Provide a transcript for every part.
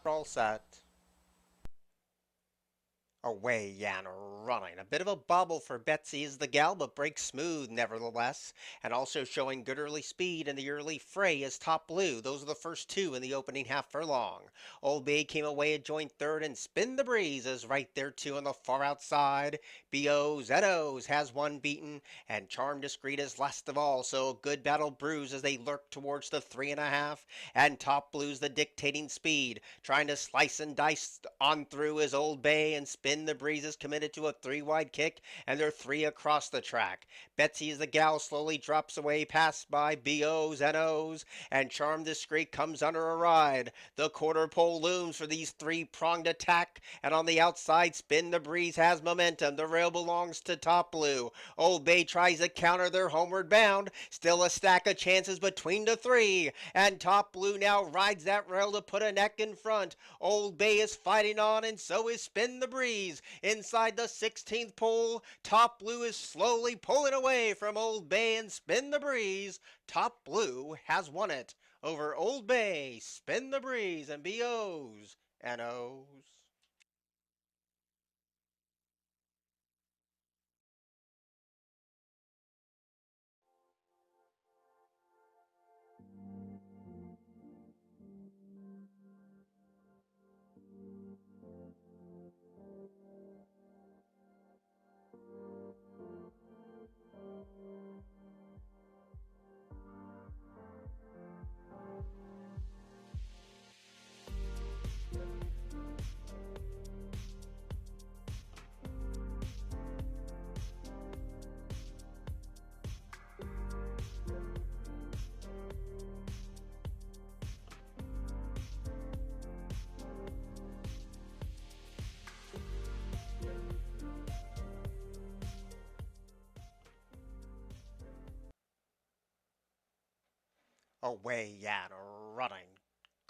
All set. Away and running. A bit of a bobble for Betsy is the gal, but breaks smooth nevertheless. And also showing good early speed in the early fray is Top Blue. Those are the first two in the opening half furlong. Old Bay came away a joint third, and Spin the Breeze is right there too on the far outside. B.O.'s Edos has one beaten, and Charm Discreet is last of all. So a good battle brews as they lurk towards the 3.5. And Top Blue's the dictating speed, trying to slice and dice on through is Old Bay, and Spin the Breeze is committed to a 3-wide kick, and they're 3 across the track. Betsy is the gal, slowly drops away, passed by B.O.'s and O's, and Charm Discreet comes under a ride. The quarter pole looms for these 3-pronged attack, and on the outside, Spin the Breeze has momentum. The rail belongs to Top Blue. Old Bay tries to counter, their homeward bound. Still a stack of chances between the 3, and Top Blue now rides that rail to put a neck in front. Old Bay is fighting on, and so is Spin the Breeze. Inside the 16th pole, Top Blue is slowly pulling away from Old Bay and Spin the Breeze. Top Blue has won it over Old Bay, Spin the Breeze, and B.O.'s and O's. Away and running.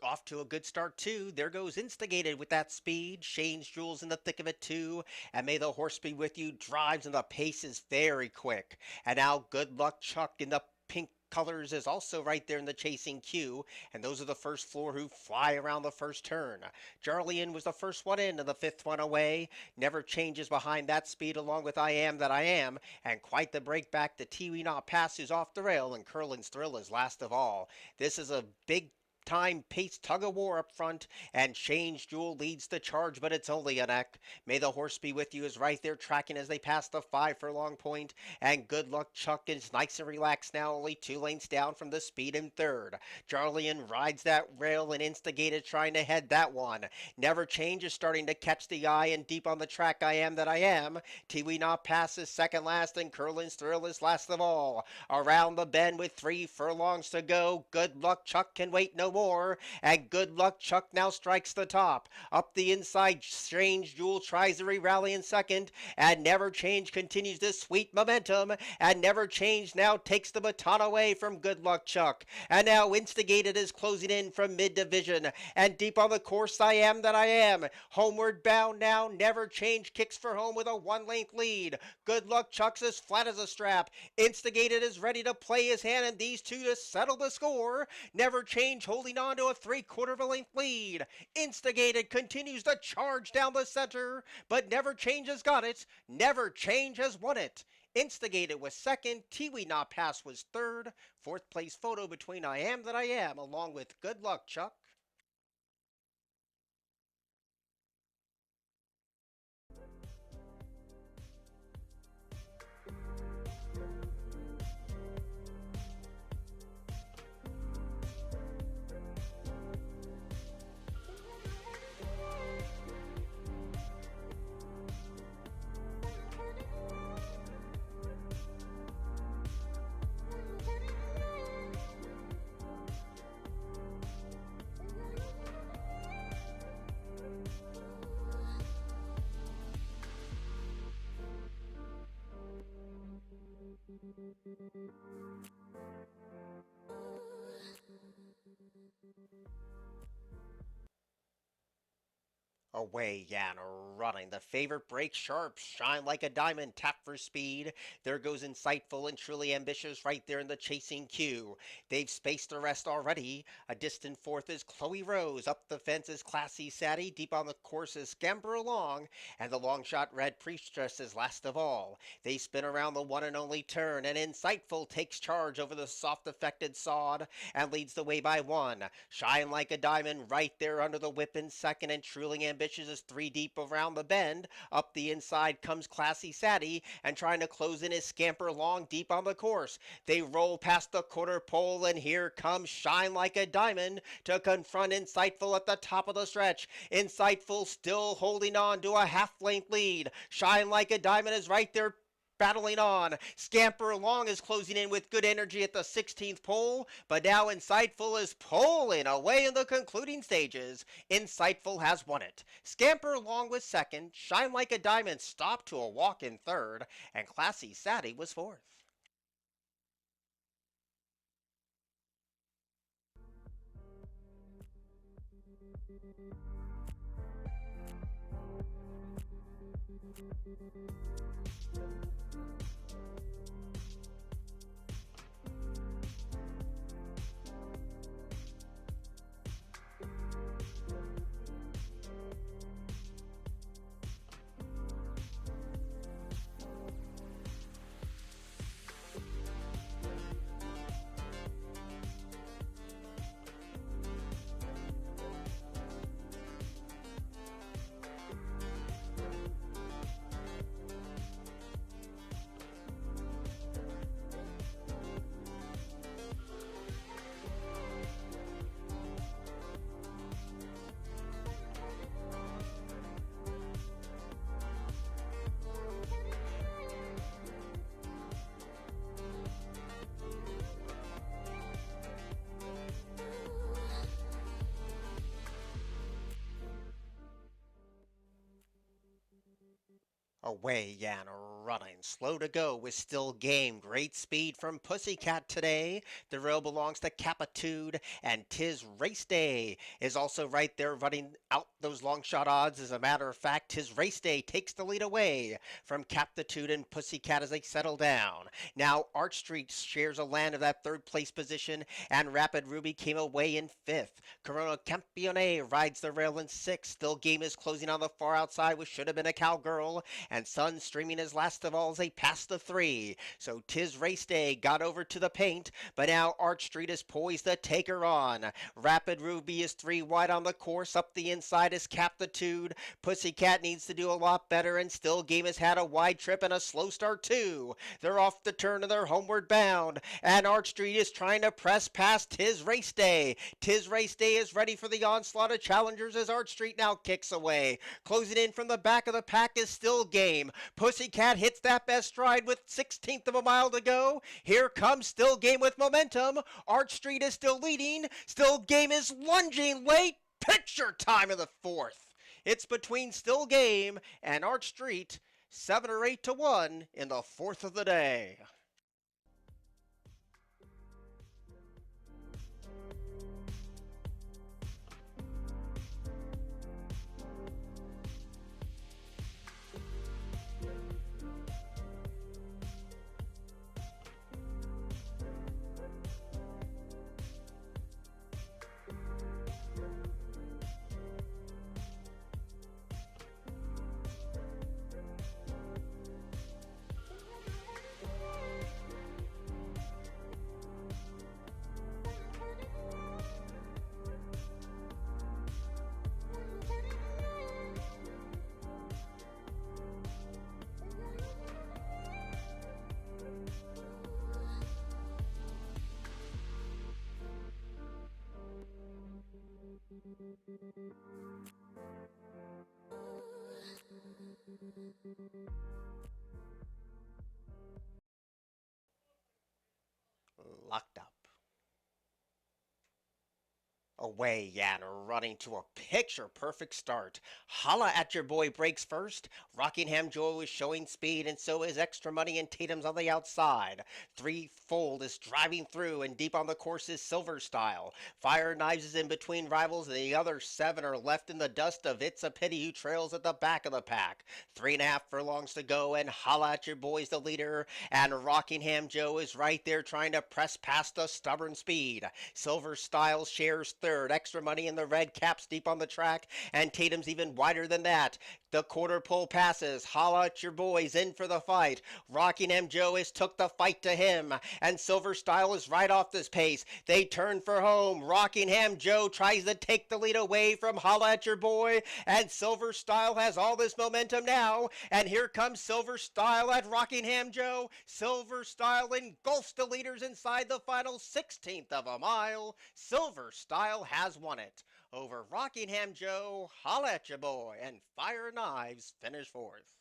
Off to a good start too. There goes Instigated with that speed. Shane's Jewels in the thick of it too. And May the Horse Be With You drives, and the pace is very quick. And now Good Luck Chuck in the pink colors is also right there in the chasing queue, and those are the first four who fly around the first turn. Jarlian was the first one in and the fifth one away. Never Changes behind that speed, along with I Am That I Am, and quite the break back to Tiwi Not Pass, who's off the rail, and Curlin's Thrill is last of all. This is a big time pace tug of war up front, and Shane's Jewel leads the charge, but it's only a neck. May the Horse Be With You is right there tracking as they pass the 5 furlong point, and Good Luck Chuck is nice and relaxed now, only 2 lengths down from the speed in third. Jarlian rides that rail, and Instigated trying to head that one. Never Change is starting to catch the eye, and deep on the track I Am That I Am. Tiwi Not Pass is second last, and Curlin's Thrill is last of all. Around the bend with 3 furlongs to go, Good Luck Chuck can wait no more, and Good Luck Chuck now strikes the top. Up the inside, Strange Jewel tries to re-rally in second, and Never Change continues this sweet momentum, and Never Change now takes the baton away from Good Luck Chuck. And now Instigated is closing in from mid-division, and deep on the course I Am That I Am. Homeward bound now, Never Change kicks for home with a 1-length lead. Good Luck Chuck's as flat as a strap. Instigated is ready to play his hand, and these two to settle the score. Never Change holding on to a 3/4 of a length lead. Instigated continues to charge down the center, but Never Change has got it. Never Change has won it. Instigated was second, Tiwi Not Pass was third. Fourth place photo between I Am That I Am along with Good Luck Chuck. Away, Yan, running. The favorite breaks sharp, shine like a diamond, tap for speed. There goes Insightful and truly ambitious right there in the chasing queue. They've spaced the rest already. A distant fourth is Chloe Rose. Up the fence is Classy Sadie. Deep on the course is Scamper Along. And the long shot Red Priestess is last of all. They spin around the one and only turn, and Insightful takes charge over the soft affected sod and leads the way by one. Shine like a diamond right there under the whip in second, and truly ambitious is three deep around the bend. Up the inside comes Classy Sadie, and trying to close in is Scamper Long deep on the course. They roll past the quarter pole, and here comes Shine Like a Diamond to confront Insightful at the top of the stretch. Insightful still holding on to a half-length lead. Shine Like a Diamond is right there battling on. Scamper Along is closing in with good energy at the 16th pole, but now Insightful is poling away in the concluding stages. Insightful has won it. Scamper Along was second, Shine Like a Diamond stopped to a walk in third, and Classy Sadie was fourth. Away, Yan, running. Slow to go with Still Game. Great speed from Pussycat today. The rail belongs to Capitude, and Tis Race Day is also right there running out those long shot odds. As a matter of fact, Tis Race Day takes the lead away from Capitude and Pussycat as they settle down. Now, Arch Street shares a land of that third place position, and Rapid Ruby came away in fifth. Corona Campione rides the rail in sixth. Still Game is closing on the far outside, which should have been a cowgirl, and Sun streaming as last of all as they pass the three. So Tis Race Day got over to the paint, but now Arch Street is poised to take her on. Rapid Ruby is three wide on the course. Up the inside is Captitude. Pussycat needs to do a lot better, and Still Game has had a wide trip and a slow start too. They're off the turn and they're homeward bound, and Arch Street is trying to press past Tis Race Day. Tis Race Day is ready for the onslaught of challengers as Arch Street now kicks away. Closing in from the back of the pack is Still Game. Pussycat hits that best stride with 16th of a mile to go. Here comes Still Game with momentum. Arch Street is still leading. Still Game is lunging late. Picture time of the fourth. It's between Still Game and Arch Street, 7 or 8 to 1 in the fourth of the day. Locked up. Away and running to a picture-perfect start. Holla at your boy breaks first. Rockingham Joe is showing speed, and so is Extra Money and Tatum's on the outside. Threefold is driving through, and deep on the course is Silver Style. Fire Knives is in between rivals, and the other seven are left in the dust of It's a Pity, who trails at the back of the pack. 3.5 furlongs to go, and Holla at your boy's the leader, and Rockingham Joe is right there trying to press past the stubborn speed. Silver Style shares third. Extra Money in the red caps deep on the track, and Tatum's even wider than that. The quarter pole passes. Holla at your boys in for the fight. Rockingham Joe has took the fight to him, and Silver Style is right off this pace. They turn for home. Rockingham Joe tries to take the lead away from Holla at your boy, and Silver Style has all this momentum now. And here comes Silver Style at Rockingham Joe. Silver Style engulfs the leaders inside the final 16th of a mile. Silver Style has won it over Rockingham Joe. Holla at ya boy, and Fire Knives finish fourth.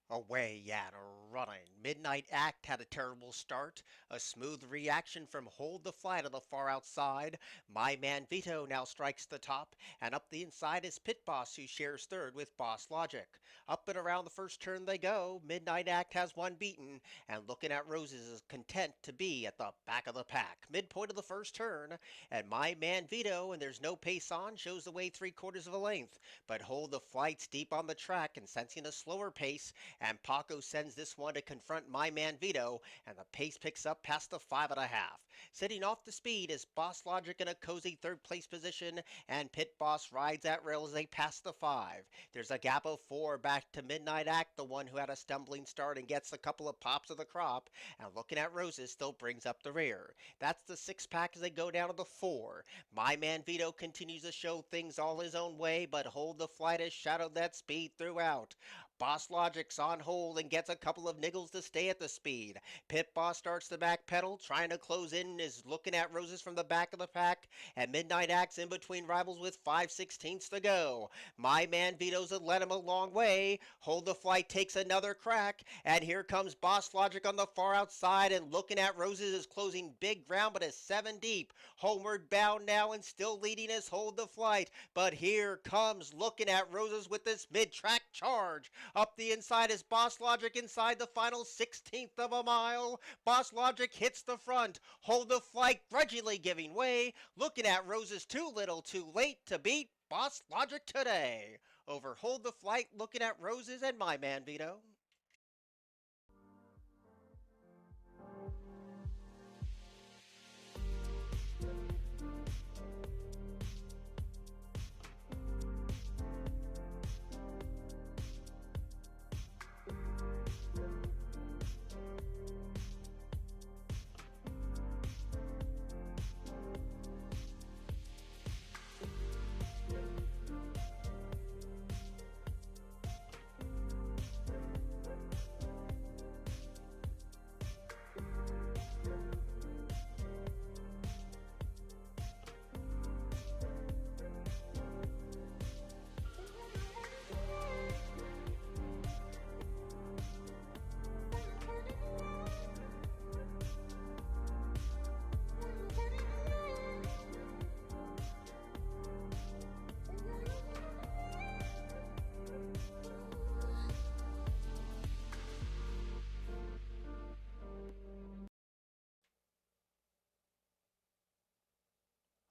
Away and running. Midnight Act had a terrible start. A smooth reaction from Hold the Flight on the far outside. My Man Vito now strikes the top, and up the inside is Pit Boss, who shares third with Boss Logic. Up and around the first turn they go. Midnight Act has one beaten, and Looking at Roses is content to be at the back of the pack. Midpoint of the first turn, and My Man Vito, and there's no pace on, shows the way 3/4 of a length. But Hold the Flight's deep on the track, and sensing a slower pace, and Paco sends this one to confront My Man Vito, and the pace picks up past the 5.5. Sitting off the speed is Boss Logic in a cozy third place position, and Pit Boss rides that rail as they pass the 5. There's a gap of 4 back to Midnight Act, the one who had a stumbling start and gets a couple of pops of the crop, and Looking at Roses still brings up the rear. That's the 6-pack as they go down to the 4. My Man Vito continues to show things all his own way, but Hold the Flight has shadowed that speed throughout. Boss Logic's on hold and gets a couple of niggles to stay at the speed. Pit Boss starts the back pedal, trying to close in, is Looking at Roses from the back of the pack, and Midnight Act's in between rivals with 5/16 to go. My Man Vito's led him a long way. Hold the Flight takes another crack, and here comes Boss Logic on the far outside, and Looking at Roses is closing big ground, but is 7 deep. Homeward bound now, and still leading is Hold the Flight, but here comes Looking at Roses with this mid-track charge. Up the inside is Boss Logic inside the final 16th of a mile. Boss Logic hits the front. Hold the Flight grudgingly giving way. Looking at Roses too little too late to beat Boss Logic today. Over Hold the Flight, Looking at Roses, and My Man Vito.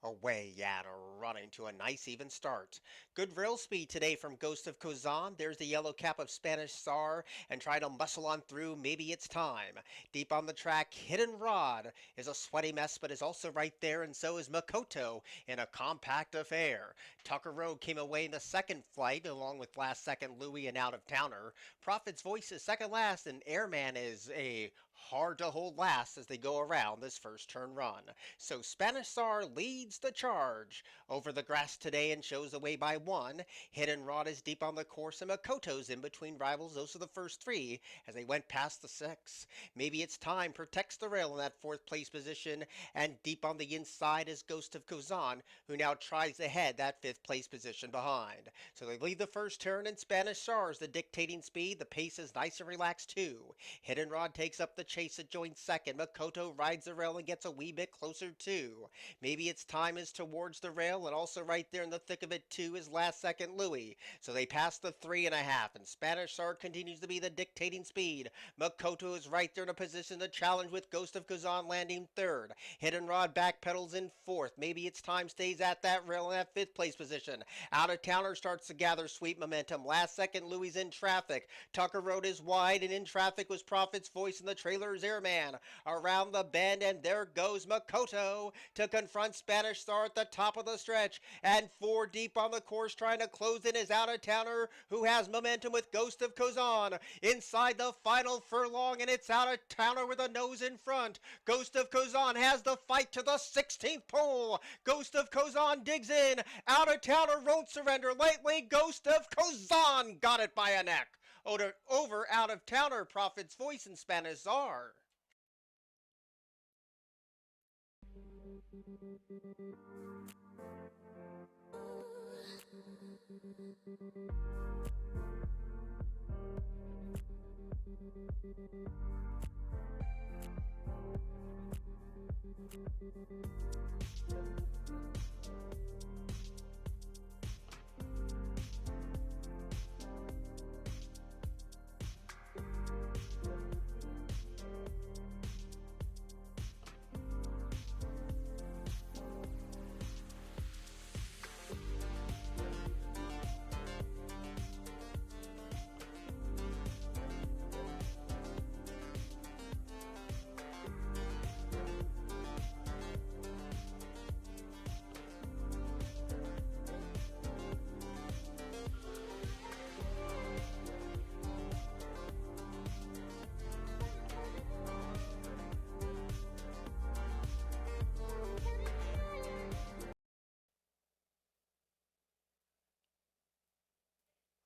Away Yat running to a nice even start. Good rail speed today from Ghost of Kazan. There's the yellow cap of Spanish Star and try to muscle on through. Maybe it's time. Deep on the track, Hidden Rod is a sweaty mess, but is also right there, and so is Makoto in a compact affair. Tucker Road came away in the second flight, along with last second Louis and Out of Towner. Prophet's Voice is second last, and Airman is a hard to hold last as they go around this first turn run. So Spanish Star leads the charge over the grass today and shows the way by one. Hidden Rod is deep on the course and Makoto's in between rivals. Those are the first three as they went past the six. Maybe it's time protects the rail in that fourth place position, and deep on the inside is Ghost of Kazan, who now tries to head that fifth place position behind. So they lead the first turn and Spanish Stars the dictating speed. The pace is nice and relaxed too. Hidden Rod takes up the chase at joint second. Makoto rides the rail and gets a wee bit closer too. Maybe its time is towards the rail, and also right there in the thick of it too is last second Louis. So they pass the 3.5, and Spanish Star continues to be the dictating speed. Makoto is right there in a position to challenge with Ghost of Kazan landing third. Hidden Rod backpedals in fourth. Maybe its time stays at that rail in that fifth place position. Out of Towner starts to gather sweet momentum. Last second Louis in traffic. Tucker Road is wide, and in traffic was Prophet's Voice, and the trailer's Airman. Around the bend, and there goes Makoto to confront Spanish Star at the top of the stretch, and four deep on the course trying to close in is Out of Towner, who has momentum with Ghost of Kazan inside the final furlong, and it's Out of Towner with a nose in front. Ghost of Kazan has the fight to the 16th pole. Ghost of Kazan digs in. Out of Towner won't surrender lightly. Ghost of Kazan got it by a neck. Over Out of Towner, Prophet's Voice in Spanish Czar.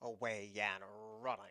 Away Yan running.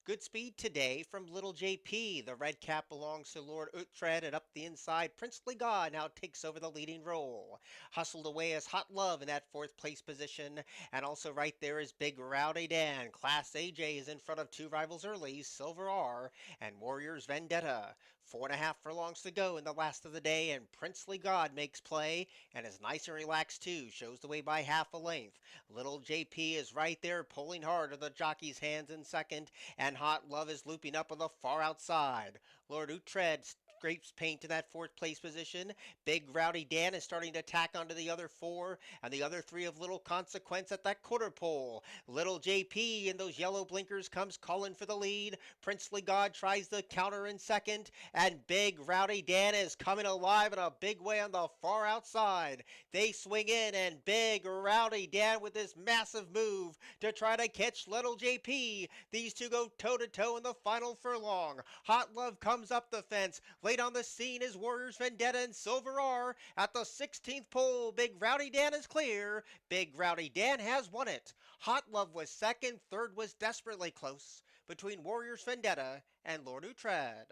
Good speed today from Little JP. The red cap belongs to Lord Uhtred, and up the inside, Princely God now takes over the leading role. Hustled away as Hot Love in that fourth place position, and also right there is Big Rowdy Dan. Class AJ is in front of two rivals early, Silver R and Warriors Vendetta. 4.5 furlongs to go in the last of the day, and Princely God makes play and is nice and relaxed too. Shows the way by half a length. Little JP is right there pulling hard to the jockey's hands in second, and Hot Love is looping up on the far outside. Lord Uhtred scrapes paint to that fourth place position. Big Rowdy Dan is starting to tack onto the other four, and the other three of little consequence at that quarter pole. Little JP in those yellow blinkers comes calling for the lead. Princely God tries the counter in second, and Big Rowdy Dan is coming alive in a big way on the far outside. They swing in, and Big Rowdy Dan with this massive move to try to catch Little JP. These two go toe-to-toe in the final furlong. Hot Love comes up the fence. Late on the scene is Warriors Vendetta and Silver R. At the 16th pole, Big Rowdy Dan is clear. Big Rowdy Dan has won it. Hot Love was second. Third was desperately close between Warriors Vendetta and Lord Uhtred.